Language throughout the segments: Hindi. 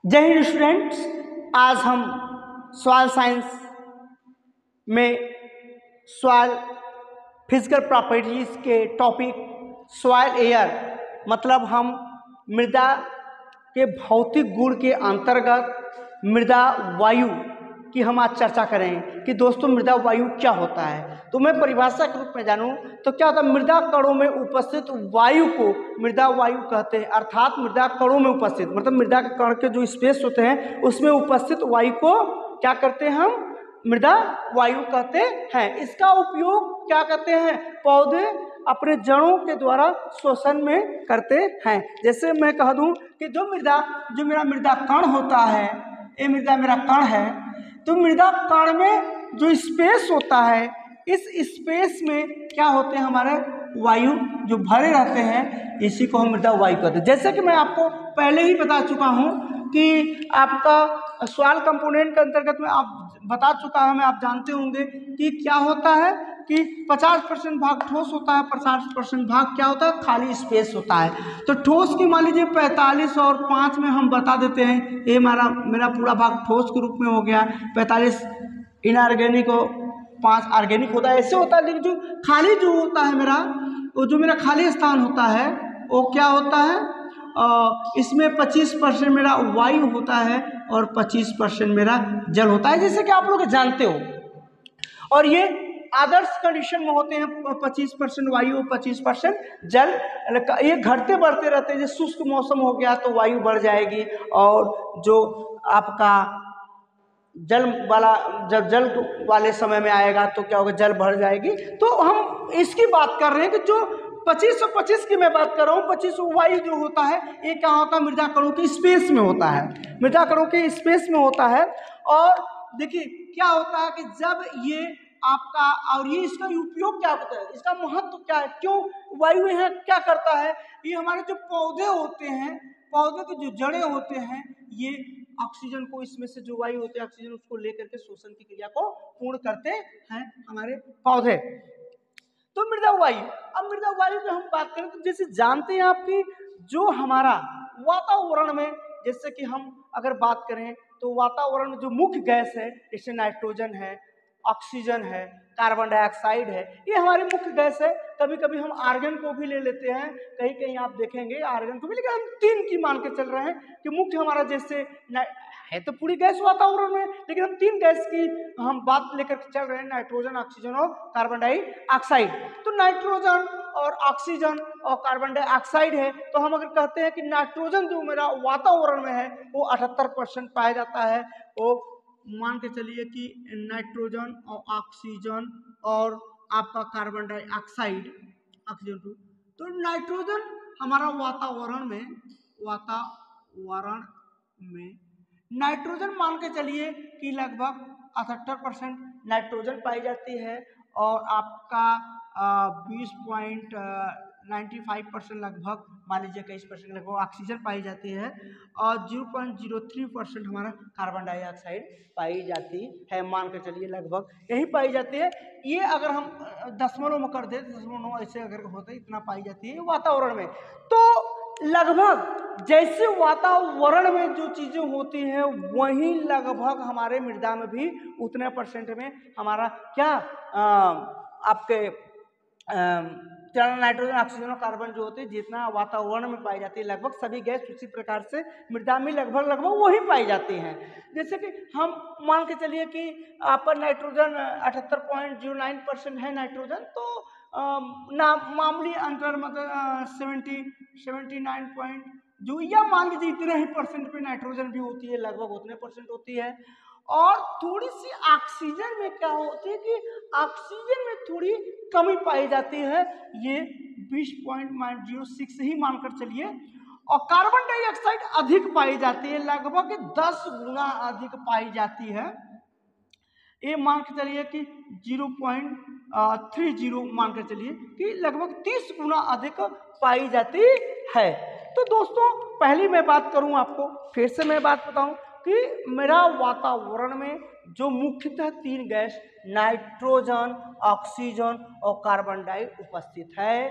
जय हिंद स्टूडेंट्स। आज हम सॉइल साइंस में सॉइल फिजिकल प्रॉपर्टीज के टॉपिक सॉइल एयर मतलब हम मृदा के भौतिक गुण के अंतर्गत मृदा वायु की हम आज चर्चा करें कि दोस्तों मृदा वायु क्या होता है। तो मैं परिभाषा के रूप में जानूं तो क्या होता है, मृदा कणों में उपस्थित वायु को मृदा वायु कहते हैं। अर्थात मृदा कणों में उपस्थित मतलब मृदा के कण के जो स्पेस होते हैं उसमें उपस्थित वायु को क्या करते हैं, हम मृदा वायु कहते हैं। इसका उपयोग क्या करते हैं, पौधे अपने जड़ों के द्वारा शोषण में करते हैं। जैसे मैं कह दूं कि जो मेरा मृदा कण होता है, ये मृदा मेरा कण है, तो मृदा कण में जो स्पेस होता है इस स्पेस में क्या होते हैं, हमारे वायु जो भरे रहते हैं, इसी को हम मृदा वायु कहते हैं। जैसे कि मैं आपको पहले ही बता चुका हूं कि आपका सॉइल कंपोनेंट के अंतर्गत में आप बता चुका हूं, आप जानते होंगे कि क्या होता है कि 50% भाग ठोस होता है, 50% भाग क्या होता है, खाली स्पेस होता है। तो ठोस की मान लीजिए 45 और 5 में हम बता देते हैं, ये मेरा पूरा भाग ठोस के रूप में हो गया, 45 इनऑर्गेनिक और 5 ऑर्गेनिक होता है, ऐसे होता है। लेकिन जो खाली जो होता है मेरा, वो जो मेरा खाली स्थान होता है वो क्या होता है, इसमें 25% मेरा वायु होता है और 25% मेरा जल होता है, जैसे कि आप लोग जानते हो। और ये आदर्श कंडीशन में होते हैं, 25% वायु 25% जल। ये घटते बढ़ते रहते हैं। जैसे शुष्क मौसम हो गया तो वायु बढ़ जाएगी, और जो आपका जल वाले समय में आएगा तो क्या होगा, जल बढ़ जाएगी। तो हम इसकी बात कर रहे हैं कि जो 25 की मैं बात कर रहा हूँ, 25 वायु जो होता है ये क्या होता है, मृदा कणों के स्पेस में होता है, मृदा कणों के स्पेस में होता है। और देखिए क्या होता है कि जब ये आपका, और ये इसका उपयोग क्या होता है, इसका महत्व क्या है, क्यों वायु यहाँ क्या करता है, ये हमारे जो पौधे होते हैं, पौधे की जो जड़ें होते हैं, ये ऑक्सीजन को, इसमें से जो वायु होते हैं ऑक्सीजन उसको लेकर के शोषण की क्रिया को पूर्ण करते हैं हमारे पौधे। तो मृदा वायु, अब मृदा वायु की हम बात करें तो जैसे जानते हैं आपकी जो हमारा वातावरण में, जैसे कि हम अगर बात करें तो वातावरण में जो मुख्य गैस है, जैसे नाइट्रोजन है, ऑक्सीजन है, कार्बन डाइऑक्साइड है, ये हमारी मुख्य गैस है। कभी कभी हम आर्गन को भी ले लेते हैं, कहीं कहीं आप देखेंगे आर्गन को भी, लेकिन हम 3 की मान के चल रहे हैं कि मुख्य हमारा जैसे है तो पूरी गैस वातावरण में, लेकिन हम 3 गैस की हम बात लेकर चल रहे हैं, नाइट्रोजन, ऑक्सीजन और कार्बन डाइऑक्साइड। तो नाइट्रोजन और ऑक्सीजन और कार्बन डाइऑक्साइड है, तो हम अगर कहते हैं कि नाइट्रोजन जो मेरा वातावरण में है वो 78% पाया जाता है, वो मान के चलिए कि नाइट्रोजन और ऑक्सीजन और आपका कार्बन डाइऑक्साइड ऑक्सीजन 2। तो नाइट्रोजन हमारा वातावरण में नाइट्रोजन मान के चलिए कि लगभग 78% नाइट्रोजन पाई जाती है, और आपका 20.95% लगभग, मान लीजिए 21% लगभग ऑक्सीजन पाई जाती है, और 0.03% हमारा कार्बन डाइऑक्साइड पाई जाती है, मान के चलिए लगभग यही पाई जाती है। ये अगर हम दशमलव में कर दे, 0.9 ऐसे अगर होता है, इतना पाई जाती है वातावरण में। तो लगभग जैसे वातावरण में जो चीजें होती हैं वही लगभग हमारे मृदा में भी उतने परसेंट में हमारा क्या आपके नाइट्रोजन, ऑक्सीजन और कार्बन जो होते हैं, जितना वातावरण में पाई जाती है लगभग सभी गैस उसी प्रकार से मृदा में लगभग वही पाई जाती हैं। जैसे कि हम मान के चलिए कि आपका नाइट्रोजन 78.09% है नाइट्रोजन, तो मामूली अंतर मतलब 79 जो, या मान लीजिए इतने ही परसेंट पे नाइट्रोजन भी होती है, लगभग उतने परसेंट होती है। और थोड़ी सी ऑक्सीजन में क्या होती है कि ऑक्सीजन में थोड़ी कमी पाई जाती है, ये 20.06 ही मानकर चलिए। और कार्बन डाइऑक्साइड अधिक पाई जाती है, लगभग 10 गुना अधिक पाई जाती है, ये मान के चलिए कि 0.30 मान के चलिए कि लगभग 30 गुना अधिक पाई जाती है। तो दोस्तों पहली मैं बात करूं, आपको फिर से मैं बात बताऊं कि मेरा वातावरण में जो मुख्यतः 3 गैस नाइट्रोजन, ऑक्सीजन और कार्बन डाई उपस्थित है।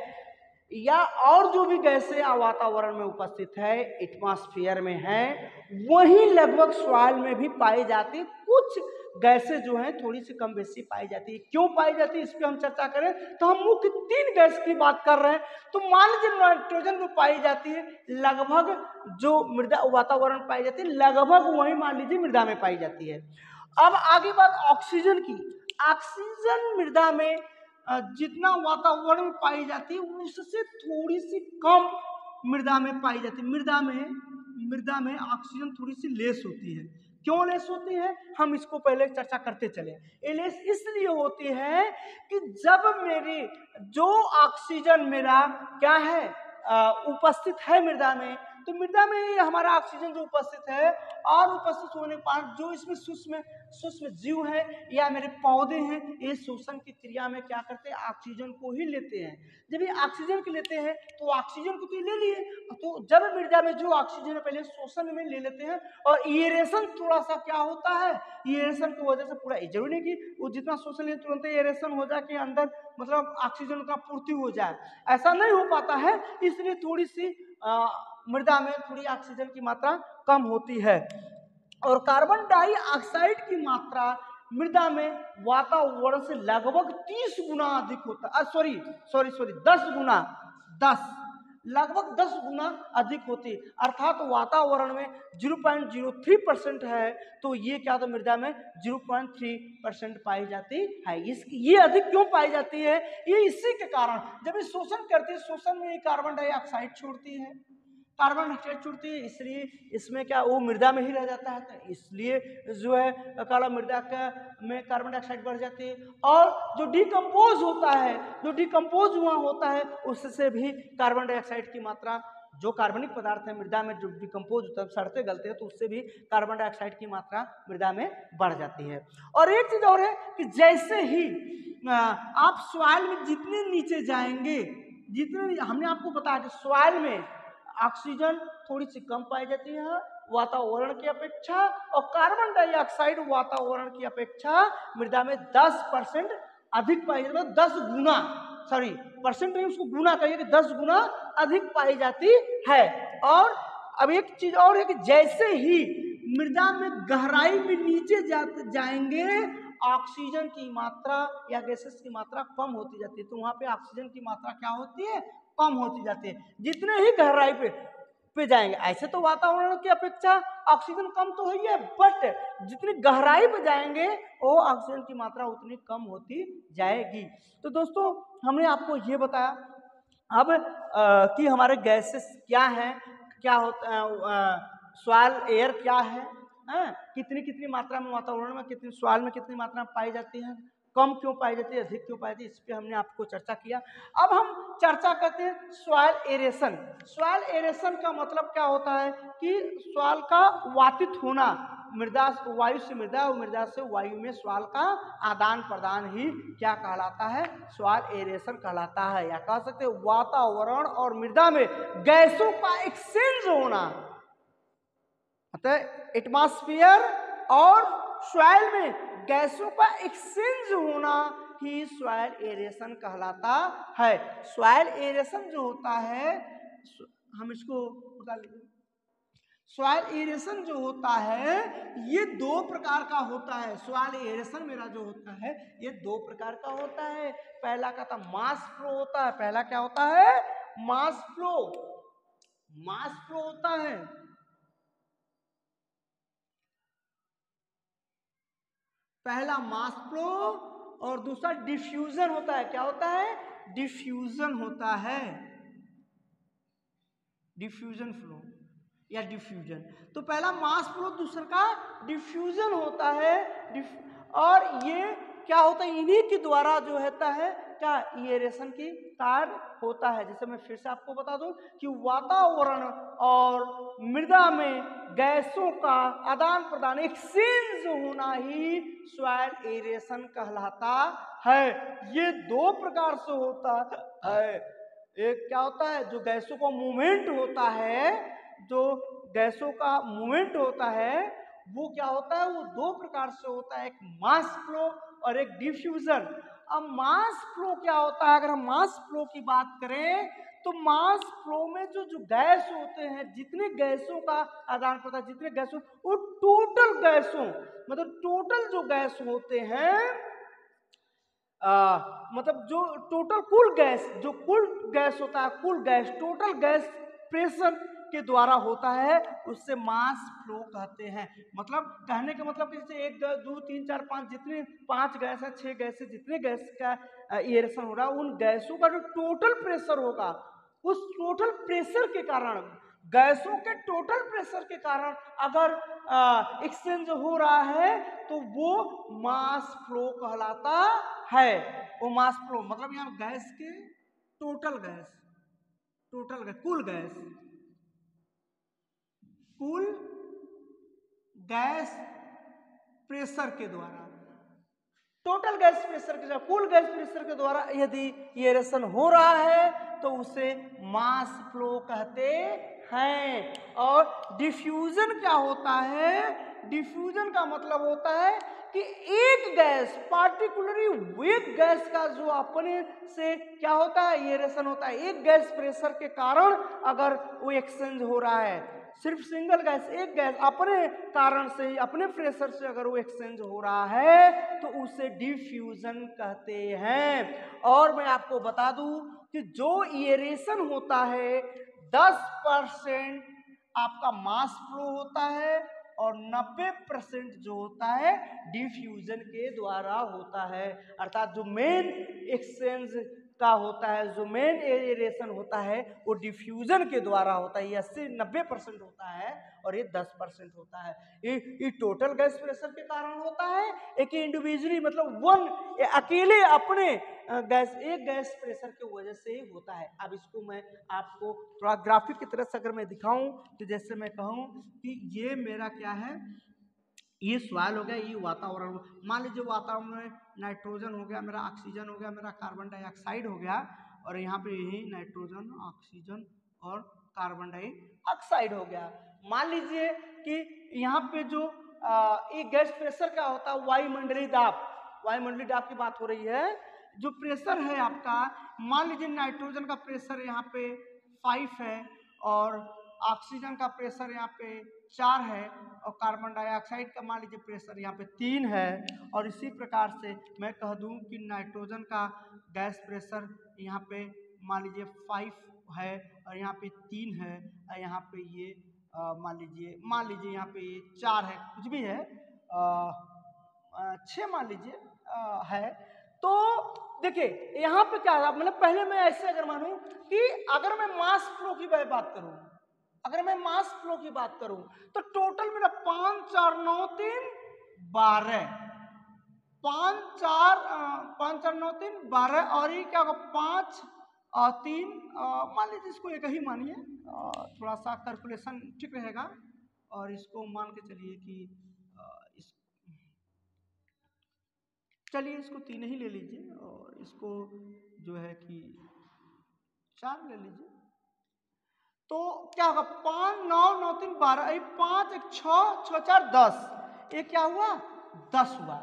या और जो भी गैसें वातावरण में उपस्थित है, एटमॉस्फेयर में है, वही लगभग सॉइल में भी पाई जाती। कुछ गैसें जो हैं थोड़ी सी कम बेसी पाई जाती है। क्यों पाई जाती है इस पे हम चर्चा करें तो हम मुख्य 3 गैस की बात कर रहे हैं। तो मान लीजिए नाइट्रोजन में पाई जाती है, लगभग जो मृदा वातावरण में पाई जाती है लगभग वही मान लीजिए मृदा में पाई जाती है। अब आगे बात ऑक्सीजन की। ऑक्सीजन मृदा में जितना वातावरण में पाई जाती है उससे थोड़ी सी कम मृदा में पाई जाती है। मृदा में ऑक्सीजन थोड़ी सी लेस होती है। क्यों लेस होती है हम इसको पहले चर्चा करते चले। ये लेस इसलिए होती है कि जब मेरी जो ऑक्सीजन मेरा क्या है उपस्थित है मृदा में, तो मृदा में हमारा ऑक्सीजन जो उपस्थित है और उपस्थित होने के बाद जो इसमें सूक्ष्म जीव है या मेरे पौधे हैं, ये शोषण की क्रिया में क्या करते हैं ऑक्सीजन को ही लेते हैं। जब ये ऑक्सीजन को लेते हैं तो ऑक्सीजन को तो ले लिए, तो जब मृदा में जो ऑक्सीजन है पहले शोषण में ले लेते हैं और एरेशन थोड़ा सा क्या होता है, एरेशन की वजह से पूरा जरूरी नहीं कि वो जितना शोषण ले तुरंत एरेशन हो जाए कि अंदर मतलब ऑक्सीजन का पूर्ति हो जाए, ऐसा नहीं हो पाता है। इसलिए थोड़ी सी मृदा में थोड़ी ऑक्सीजन की मात्रा कम होती है। और कार्बन डाइऑक्साइड की मात्रा मृदा में वातावरण से लगभग 30 गुना अधिक होता है। सॉरी 10 गुना, लगभग 10 गुना अधिक होती है। अर्थात वातावरण में 0.03% है तो ये क्या होता है मृदा में 0.3% पाई जाती है। ये अधिक क्यों पाई जाती है, ये इसी के कारण जब ये शोषण करती है, शोषण में कार्बन डाइऑक्साइड छोड़ती है, इसलिए इसमें क्या वो मृदा में ही रह जाता है, तो इसलिए जो है काला मृदा में कार्बन डाइऑक्साइड बढ़ जाती है। और जो डिकम्पोज हुआ होता है उससे भी कार्बन डाइऑक्साइड की मात्रा, जो कार्बनिक पदार्थ है मृदा में जो डिकम्पोज होता है सड़ते गलते हैं तो उससे भी कार्बन डाइऑक्साइड की मात्रा मृदा में बढ़ जाती है। और एक चीज और है कि जैसे ही आप सॉइल में जितने नीचे जाएंगे, जितने हमने आपको बताया कि सॉइल में ऑक्सीजन थोड़ी सी कम पाई जाती है वातावरण की अपेक्षा, और कार्बन डाइऑक्साइड वातावरण की अपेक्षा मृदा में 10% अधिक पाई जाती है। 10 गुना, सॉरी परसेंट नहीं उसको गुना कहिए कि 10 गुना अधिक पाई जाती है। और अब एक चीज और है कि जैसे ही मृदा में गहराई में नीचे जाएंगे ऑक्सीजन की मात्रा या गैसेस की मात्रा कम होती जाती है, तो वहां पे ऑक्सीजन की मात्रा क्या होती है, कम होती जाती है। जितने ही गहराई पे जाएंगे, ऐसे तो वातावरण की अपेक्षा ऑक्सीजन कम तो हुई है, बट जितनी गहराई पे जाएंगे वो ऑक्सीजन की मात्रा उतनी कम होती जाएगी। तो दोस्तों हमने आपको ये बताया अब कि हमारे गैसेस क्या है, क्या होता है, सॉइल एयर क्या है, कितनी मात्रा में वातावरण में, कितनी सॉइल में कितनी मात्रा में पाई जाती है, कम क्यों पाई जाती है, अधिक क्यों पाई जाती है, इस पे हमने आपको चर्चा किया। अब हम चर्चा करते हैं सॉइल एरेशन। सॉइल एरेशन का मतलब क्या होता है कि सॉइल का वातित होना, मृदा वायु से मृदा और मृदा से वायु में सॉइल का आदान प्रदान ही क्या कहलाता है, सॉइल एरेशन कहलाता है। या कह सकते हैं वातावरण और मृदा में गैसों का एक्सचेंज होना, मतलब एटमॉस्फेयर और सॉइल में गैसों का एक्सचेंज होना ही सॉइल एरेशन कहलाता है। सॉइल एरेशन जो होता है, हम इसको बता लेंगे, सॉइल एरेशन जो होता है ये 2 प्रकार का होता है। सॉइल एरेशन मेरा जो होता है ये 2 प्रकार का होता है। पहला का था मास फ्लो होता है, पहला क्या होता है, मास फ्लो होता है। पहला मास फ्लो और दूसरा डिफ्यूजन होता है। क्या होता है, डिफ्यूजन होता है, डिफ्यूजन फ्लो या डिफ्यूजन। तो पहला मास फ्लो, दूसरा का डिफ्यूजन होता है। और ये क्या होता है, इन्हीं के द्वारा जो होता है क्या, एरेशन की कार्य होता है। जैसे मैं फिर से आपको बता दूं कि वातावरण और मृदा में गैसों का आदान प्रदान, एक्सचेंज होना ही सॉइल एरेशन कहलाता है। ये 2 प्रकार से होता है। एक क्या होता है, जो गैसों का मूवमेंट होता है, जो गैसों का मूवमेंट होता है वो क्या होता है, वो 2 प्रकार से होता है, एक मास फ्लो और एक डिफ्यूजन। अब मास फ्लो क्या होता है, अगर हम मास फ्लो की बात करें तो मास फ्लो में जो जो गैस होते हैं, जितने गैसों का आदान प्रदान, जितने गैसों, वो टोटल गैसों, मतलब टोटल जो गैस होते हैं, मतलब जो टोटल कुल गैस, जो कुल गैस होता है, कुल गैस, टोटल गैस प्रेशर के द्वारा होता है, उससे मास फ्लो कहते हैं। मतलब कहने का मतलब जैसे 1 2 3 4 5, जितने 5 गैस है, 6 गैस है, जितने गैस का एयरेशन हो रहा है, उन गैसों का जो टोटल प्रेशर होगा, उस टोटल प्रेशर के कारण, गैसों के टोटल प्रेशर के कारण अगर एक्सचेंज हो रहा है तो वो मास फ्लो कहलाता है। वो मास फ्लो मतलब यहाँ गैस के टोटल गैस, टोटल गैस, कुल गैस, कुल गैस प्रेशर के द्वारा, टोटल गैस प्रेशर के द्वारा, कुल गैस प्रेशर के द्वारा यदि एयरेशन हो रहा है तो उसे मास फ्लो कहते हैं। और डिफ्यूजन क्या होता है? डिफ्यूजन का मतलब होता है कि एक गैस, पार्टिकुलरली एक गैस का जो अपने से क्या होता है, एयरेशन होता है, एक गैस प्रेशर के कारण अगर वो एक्सचेंज हो रहा है, सिर्फ सिंगल गैस, एक गैस अपने कारण से ही, अपने प्रेशर से अगर वो एक्सचेंज हो रहा है तो उसे डिफ्यूजन कहते हैं। और मैं आपको बता दूं कि जो एयरेशन होता है 10% आपका मास फ्लो होता है और 90% जो होता है डिफ्यूजन के द्वारा होता है। अर्थात जो मेन एक्सचेंज का होता है, जो मेन एयरेशन होता है, वो डिफ्यूजन के द्वारा होता है। ये 80-90% होता है और ये 10% होता है। ये टोटल गैस प्रेशर के कारण होता है, एक इंडिविजुअली मतलब वन अकेले अपने गैस, एक गैस प्रेशर की वजह से ही होता है। अब इसको मैं आपको थोड़ा ग्राफिक की तरह से अगर मैं दिखाऊं तो जैसे मैं कहूं कि ये मेरा क्या है, ये सॉइल हो गया, ये वातावरण, मान लीजिए वातावरण में नाइट्रोजन हो गया, मेरा ऑक्सीजन हो गया, मेरा कार्बन डाइऑक्साइड हो गया, और यहाँ पे यही नाइट्रोजन, ऑक्सीजन और कार्बन डाइऑक्साइड हो गया। मान लीजिए कि यहाँ पे जो एक गैस प्रेशर क्या होता है, वायुमंडलीय दाब, वायुमंडलीय दाब की बात हो रही है। जो प्रेशर है आपका, मान लीजिए नाइट्रोजन का प्रेशर यहाँ पे 5 है और ऑक्सीजन का प्रेशर यहाँ पे 4 है और कार्बन डाइऑक्साइड का मान लीजिए प्रेशर यहाँ पे 3 है। और इसी प्रकार से मैं कह दूं कि नाइट्रोजन का गैस प्रेशर यहाँ पे मान लीजिए 5 है और यहाँ पे 3 है और यहाँ पे ये मान लीजिए यहाँ पे ये 4 है, कुछ भी है, 6 मान लीजिए है। तो देखिए यहाँ पे क्या है, मतलब पहले मैं ऐसे अगर मानूं कि अगर मैं मास फ्लो की बात करूं, अगर मैं मास फ्लो की बात करूं तो टोटल मेरा 5 4 9 3 12, 5 4 9 3 12 और ये क्या होगा 5 और 3, मान लीजिए इसको एक ही मानिए, थोड़ा सा कैलकुलेशन ठीक रहेगा। और इसको मान के चलिए कि इस चलिए इसको 3 ही ले लीजिए और इसको जो है कि 4 ले लीजिए। तो क्या होगा 5 9 9 3 12, 5 1 6 6 4 10, ये क्या हुआ 10 हुआ।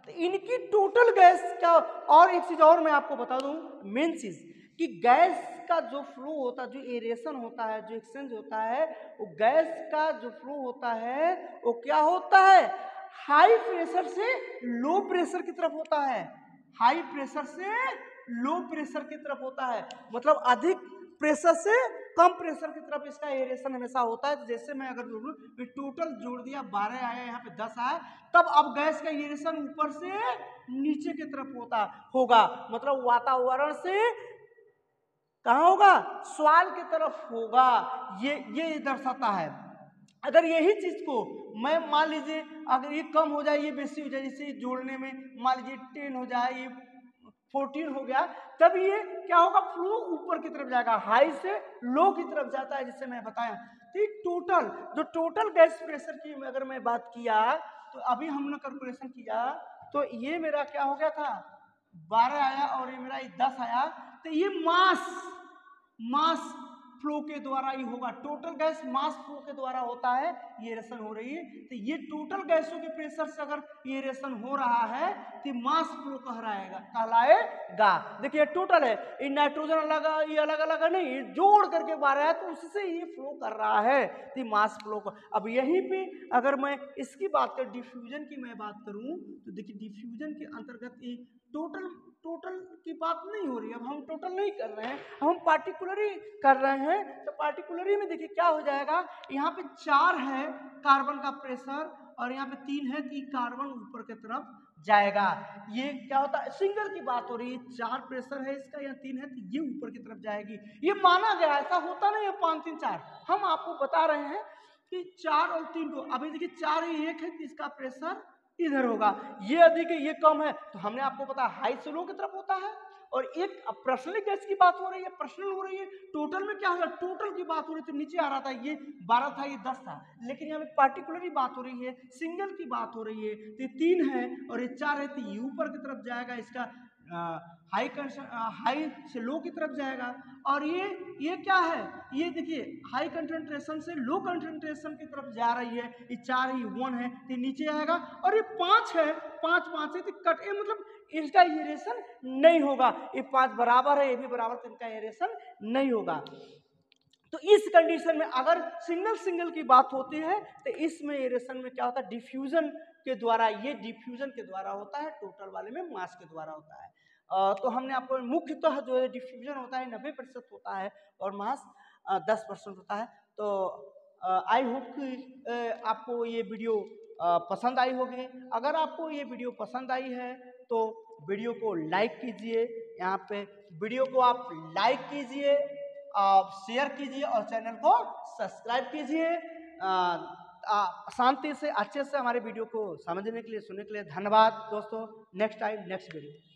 तो इनकी टोटल गैस का, और एक चीज और मैं आपको बता दूं, मेन चीज कि गैस का जो फ्लो होता है, जो एरेशन होता है, जो एक्सचेंज होता है, वो गैस का जो फ्लो होता है वो क्या होता है, हाई प्रेशर से लो प्रेशर की तरफ होता है, हाई प्रेशर से लो प्रेशर की तरफ होता है। मतलब अधिक प्रेशर से कम प्रेशर की तरफ इसका एयरेशन हमेशा होता है। तो जैसे मैं अगर जोड़ूं, टोटल जोड़ दिया 12 आया, यहाँ पे 10 आया, तब अब गैस का एयरेशन ऊपर से नीचे की तरफ होगा, मतलब वातावरण से कहाँ होगा, स्वाल की तरफ होगा। ये दर्शाता है। अगर यही चीज को मैं मान लीजिए अगर ये कम हो जाए, ये बेसी हो जाए, जैसे जोड़ने में मान लीजिए 10 हो जाए, ये 14 हो गया, तब ये क्या होगा, फ्लो ऊपर की तरफ जाएगा, हाई से लो की तरफ जाता है, जिससे मैं बताया। तो टोटल जो टोटल गैस प्रेशर की अगर मैं बात किया तो अभी हमने कैलकुलेशन किया तो ये मेरा क्या हो गया था 12 आया और ये मेरा 10 आया। तो ये मास फ्लो के द्वारा ही होगा। टोटल गैस मास फ्लो के द्वारा होता है, ये रिएक्शन हो रही है। तो ये टोटल गैसों के प्रेशर से अगर ये रिएक्शन हो रहा है तो मास फ्लो कहलाएगा। देखिए टोटल है, ये नाइट्रोजन अलग है, ये अलग अलग है नहीं, ये जोड़ करके बाहर है तो उससे ये फ्लो कर रहा है, तो मास फ्लो का। अब यहीं पे अगर मैं इसकी बात करूं, डिफ्यूजन की मैं बात करूं, तो देखिए डिफ्यूजन के अंतर्गत ये टोटल की बात नहीं हो रही है। अब हम टोटल नहीं कर रहे हैं, हम पार्टिकुलरली कर रहे हैं। तो पार्टिकुलरली में देखिए क्या हो जाएगा, यहाँ पे 4 है कार्बन का प्रेशर और यहाँ पे 3 है, तो कार्बन ऊपर की तरफ जाएगा। ये क्या होता है, सिंगल की बात हो रही है, 4 प्रेशर है इसका, यहाँ 3 है, तो ये ऊपर की तरफ जाएगी। ये माना गया, ऐसा होता नहीं है 5 3 4। हम आपको बता रहे हैं कि 4 और 3 को, अभी देखिए 4 ही 1 है तो इसका प्रेशर इधर होगा, ये अधिक है ये कम है, तो हमने आपको बताया हाई से लो की तरफ होता है। और एक पर्सनल गैस की बात हो रही है, पर्सनल हो रही है, टोटल में क्या होगा, टोटल की बात हो रही है तो नीचे आ रहा था, ये 12 था ये 10 था, लेकिन यहाँ पे पार्टिकुलरली बात हो रही है, सिंगल की बात हो रही है, तो ये 3 है और ये 4 है, तो ये ऊपर की तरफ जाएगा, इसका हाई से लो की तरफ जाएगा। और ये क्या है, ये देखिए हाई कंसंट्रेशन से लो कंसंट्रेशन की तरफ जा रही है, ये 4 ही 1 है तो नीचे आएगा। और ये 5 है, 5 है तो कट, ये मतलब इसका एरेशन नहीं होगा, ये 5 बराबर है, ये भी बराबर, तो इनका एरेशन नहीं होगा। तो इस कंडीशन में अगर सिंगल की बात होती है तो इसमें एरेशन में क्या होता है, डिफ्यूजन के द्वारा, ये डिफ्यूजन के द्वारा होता है, टोटल वाले में मास के द्वारा होता है। तो हमने आपको मुख्यतः जो है डिफ्यूजन होता है 90% होता है और मास 10% होता है। तो आई होप कि आपको ये वीडियो पसंद आई होगी। अगर आपको ये वीडियो पसंद आई है तो वीडियो को लाइक कीजिए, यहाँ पे वीडियो को आप लाइक कीजिए, आप शेयर कीजिए और चैनल को सब्सक्राइब कीजिए। शांति से अच्छे से हमारे वीडियो को समझने के लिए, सुनने के लिए धन्यवाद दोस्तों। Next time next video.